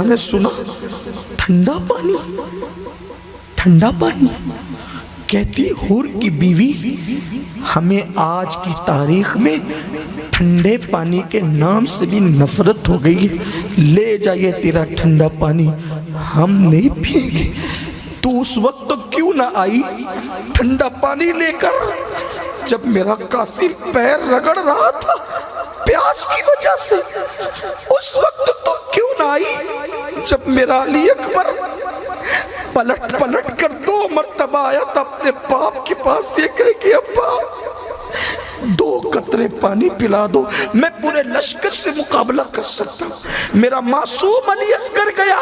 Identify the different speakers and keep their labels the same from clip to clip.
Speaker 1: نے سنا ٹھنڈا پانی، ٹھنڈا پانی۔ کہتی حور کی بیوی ہمیں آج کی تاریخ میں ٹھنڈے پانی کے نام سے بھی نفرت ہو گئی ہے، لے جائیے تیرا ٹھنڈا پانی، ہم نہیں پیئیں گے۔ تو اس وقت تو کیوں نہ آئی ٹھنڈا پانی لے کر، جب میرا قاسم پیر رگڑ رہا تھا پیاس کی وجہ سے؟ اس وقت تو کیوں نہ آئی جب میرا علی اکبر پلٹ پلٹ کر 2 مرتبہ آیا تھا اپنے باپ کے پاس، یہ کہے کہ ابا 2 قطرے پانی پلا دو، میں پورے لشکر سے مقابلہ کر سکتا ہوں۔ میرا معصوم علی اصغر گیا،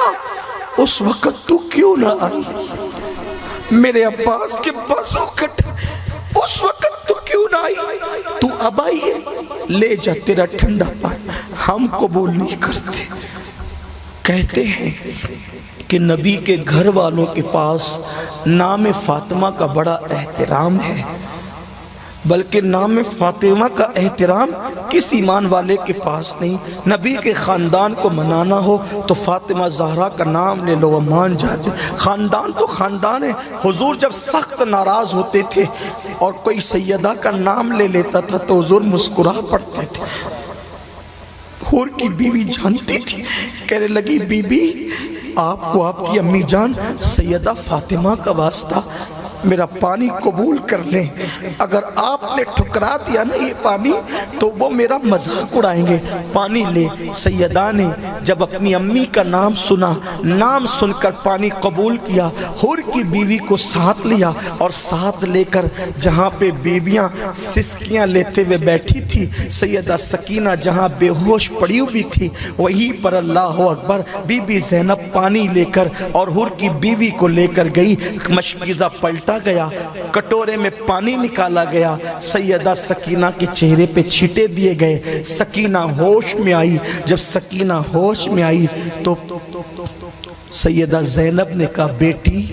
Speaker 1: اس وقت تو کیوں نہ آئی؟ میرے عباس کے بازو کٹے، اس وقت تو کیوں نہ آئی؟ تو اب آئیے، لے جا تیرا ٹھنڈا پانی، ہم قبول نہیں کرتے۔ کہتے ہیں کہ نبی کے گھر والوں کے پاس نام فاطمہ کا بڑا احترام ہے، بلکہ نام فاطمہ کا احترام کس ایمان والے کے پاس نہیں۔ نبی کے خاندان کو منانا ہو تو فاطمہ زہرا کا نام لے لو، وہ مان جاتے۔ خاندان تو خاندان ہے۔ حضور جب سخت ناراض ہوتے تھے اور کوئی سیدہ کا نام لے لیتا تھا تو حضور مسکرا پڑتے تھے۔ حور کی بیوی جانتی تھی، کہنے لگی بی بی آپ کو آپ کی امی جان سیدہ فاطمہ کا واسطہ میرا پانی قبول کر لیں، اگر آپ نے ٹھکرا دیا نا یہ پانی تو وہ میرا مذاق اڑائیں گے۔ پانی لے۔ سیدہ نے جب اپنی امی کا نام سنا، نام سن کر پانی قبول کیا، حور کی بیوی کو ساتھ لیا اور ساتھ لے کر جہاں پہ بیویاں سسکیاں لیتے ہوئے بیٹھی تھی، سیدہ سکینہ جہاں بے ہوش پڑی ہوئی تھی، وہیں پر اللہ اکبر بی بی زینب پانی لے کر اور حور کی بیوی کو لے کر گئی۔ مشکیزہ پلٹا گیا، کٹورے میں پانی نکالا گیا، سیدہ سکینہ کے چہرے پہ چھیٹے دیے گئے۔ سکینہ ہوش میں آئی۔ جب سکینہ ہوش میں آئی تو سیدہ زینب نے کہا بیٹی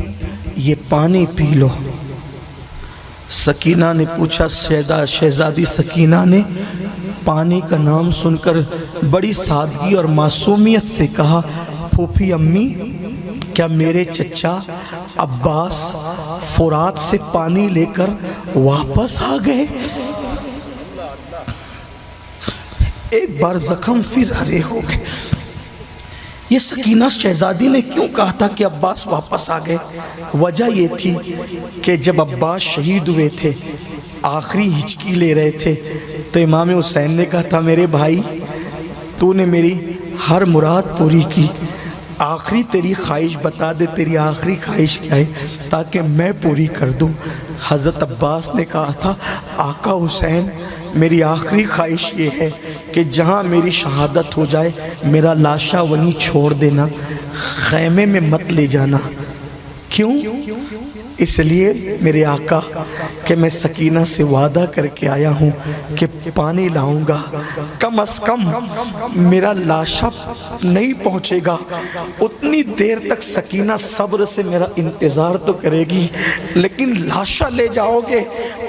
Speaker 1: یہ پانی پی لو۔ سکینہ نے پوچھا، شہزادی سکینہ نے پانی کا نام سن کر بڑی سادگی اور معصومیت سے کہا پھوپھی امی کیا میرے چچا عباس فرات سے پانی لے کر واپس آ گئے؟ ایک بار زخم پھر ہرے ہو گئے۔ یہ سکینہ شہزادی نے کیوں کہا تھا کہ عباس واپس آ گئے؟ وجہ یہ تھی کہ جب عباس شہید ہوئے تھے، آخری ہچکی لے رہے تھے، تو امام حسین نے کہا تھا میرے بھائی تو نے میری ہر مراد پوری کی، آخری تیری خواہش بتا دے، تیری آخری خواہش کیا ہے تاکہ میں پوری کر دوں۔ حضرت عباس نے کہا تھا آقا حسین میری آخری خواہش یہ ہے کہ جہاں میری شہادت ہو جائے میرا لاشا وہیں چھوڑ دینا، خیمے میں مت لے جانا۔ کیوں؟ اس لیے میرے آقا کہ میں سکینہ سے وعدہ کر کے آیا ہوں کہ پانی لاؤں گا، کم از کم میرا لاشا نہیں پہنچے گا، اتنی دیر تک سکینہ صبر سے میرا انتظار تو کرے گی، لیکن لاشا لے جاؤ گے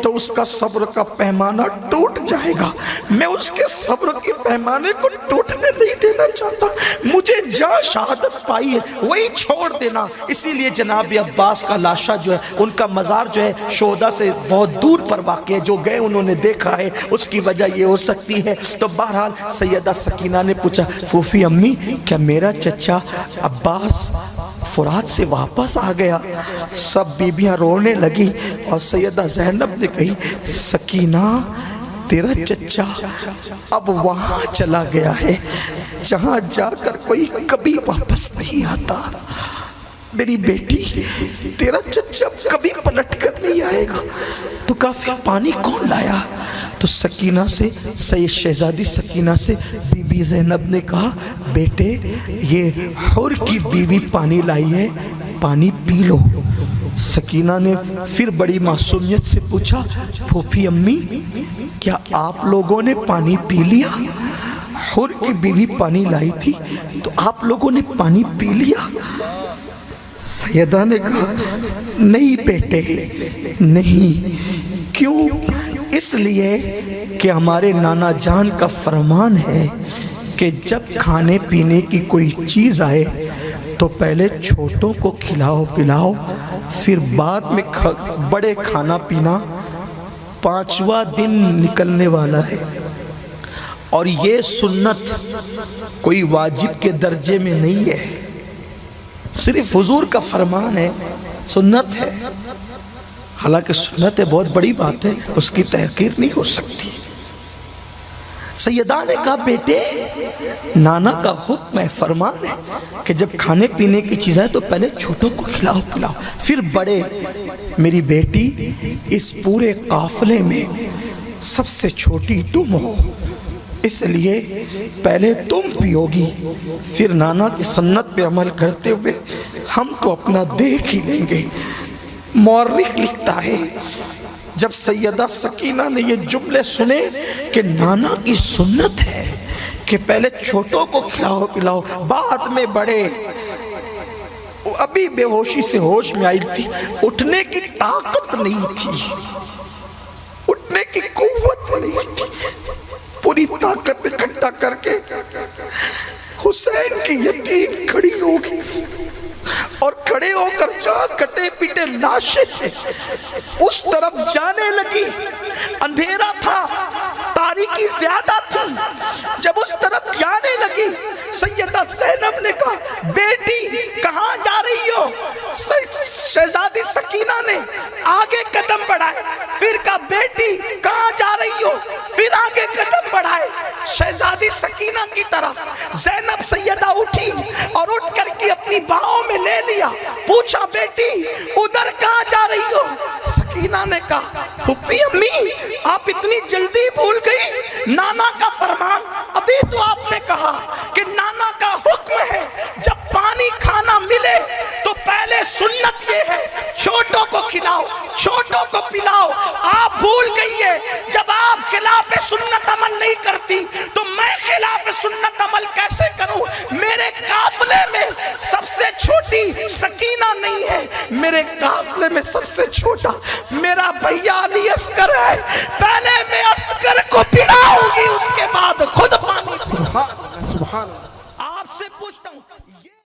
Speaker 1: تو اس کا صبر کا پیمانہ ٹوٹ جائے گا۔ میں اس کے صبر کے پیمانے کو ٹوٹنے نہیں دینا چاہتا، مجھے جہاں شہادت پائی ہے وہی چھوڑ دینا۔ اسی لیے جناب عباس کا لاشا جو ہے، ان کا مزار جو ہے شہداء سے بہت دور پر واقع ہے، جو گئے انہوں نے دیکھا ہے، اس کی وجہ یہ ہو سکتی ہے۔ تو بہرحال سیدہ سکینہ نے پوچھا پھوپھی امی کیا میرا چچا عباس فرات سے واپس آ گیا؟ سب بیبیاں رونے لگی اور سیدہ زینب نے کہی سکینہ تیرا چچا اب وہاں چلا گیا ہے جہاں جا کر کوئی کبھی واپس نہیں آتا۔ میری بیٹی تیرا چچا کبھی پلٹ کر نہیں آئے گا۔ تو کافی پانی کون لایا؟ تو سکینہ سے شہزادی سکینہ سے بی بی زینب نے کہا بیٹے یہ حور کی بیوی پانی لائی ہے، پانی پی لو۔ سکینہ نے پھر بڑی معصومیت سے پوچھا پھوپھی امی کیا آپ لوگوں نے پانی پی لیا؟ حور کی بیوی پانی لائی تھی تو آپ لوگوں نے پانی پی لیا؟ سیدہ نے کہا نہیں بیٹے نہیں۔ کیوں؟ اس لیے کہ ہمارے نانا جان کا فرمان ہے کہ جب کھانے پینے کی کوئی چیز آئے تو پہلے چھوٹوں کو کھلاؤ پلاؤ، پھر بعد میں بڑے کھانا پینا۔ 5واں دن نکلنے والا ہے، اور یہ سنت کوئی واجب کے درجے میں نہیں ہے، صرف حضور کا فرمان ہے، سنت ہے۔ حالانکہ سنت ہے، بہت بڑی بات ہے، اس کی تحقیر نہیں ہو سکتی۔ سیدہ نے کہا بیٹے نانا کا حکم ہے، فرمان ہے کہ جب کھانے پینے کی چیز ہے تو پہلے چھوٹوں کو کھلاؤ پلاؤ پھر بڑے۔ میری بیٹی اس پورے قافلے میں سب سے چھوٹی تم ہو، اس لیے پہلے تم پیو گی، پھر نانا کی سنت پہ عمل کرتے ہوئے ہم تو اپنا دیکھ ہی لیں گے۔ مورخ لکھتا ہے جب سیدہ سکینہ نے یہ جملے سنے کہ نانا کی سنت ہے کہ پہلے چھوٹوں کو کھلاؤ پلاؤ بعد میں بڑے، ابھی بے ہوشی سے ہوش میں آئی تھی، اٹھنے کی طاقت نہیں تھی، اٹھنے کی قوت نہیں تھی، پوری طاقت اکٹھا کر کے حسین کی یتیم کھڑی ہوگی، اور کھڑے ہو کر جہاں کٹے پیٹے لاشیں تھے اس طرف جانے لگی۔ اندھیرا تھا، تاریکی زیادہ تھی، جب اس طرف جانے لگی سیدہ زینب نے کہا بیٹی کہاں جا رہی ہو؟ شہزادی سکینہ نے آگے قدم بڑھائے، پھر کہا بیٹی کہاں جا رہی ہو؟ پھر آگے قدم بڑھائے شہزادی سکینہ کی طرف۔ زینب سیدہ اٹھی اور اٹھ کر کے اپنی باہوں میں لے لیا، پوچھا بیٹی ادھر کہاں جا رہی ہو؟ سکینہ نے کہا پھپھی امی آپ اتنی جلدی بھول گئی، نانا کا فرمان، ابھی تو آپ نے کہا کہ نانا کا حکم ہے جب پانی کھانا ملے تو پہلے سنت یہ ہے چھوٹوں کو کھلاؤ چھوٹوں کو پلاؤ۔ آپ بھول گئی ہے، جب آپ خلاف سنت عمل نہیں کرتی تو میں خلاف سنت عمل کیسے کروں؟ میرے قافلے میں سب سے چھوٹی سکینہ نہیں ہے، میرے قافلے میں سب سے چھوٹا میرا بھیا علی اصغر ہے، پہلے میں اصغر کو پلاؤں گی اس کے بعد خود پانی۔
Speaker 2: سبحان اللہ سبحان اللہ۔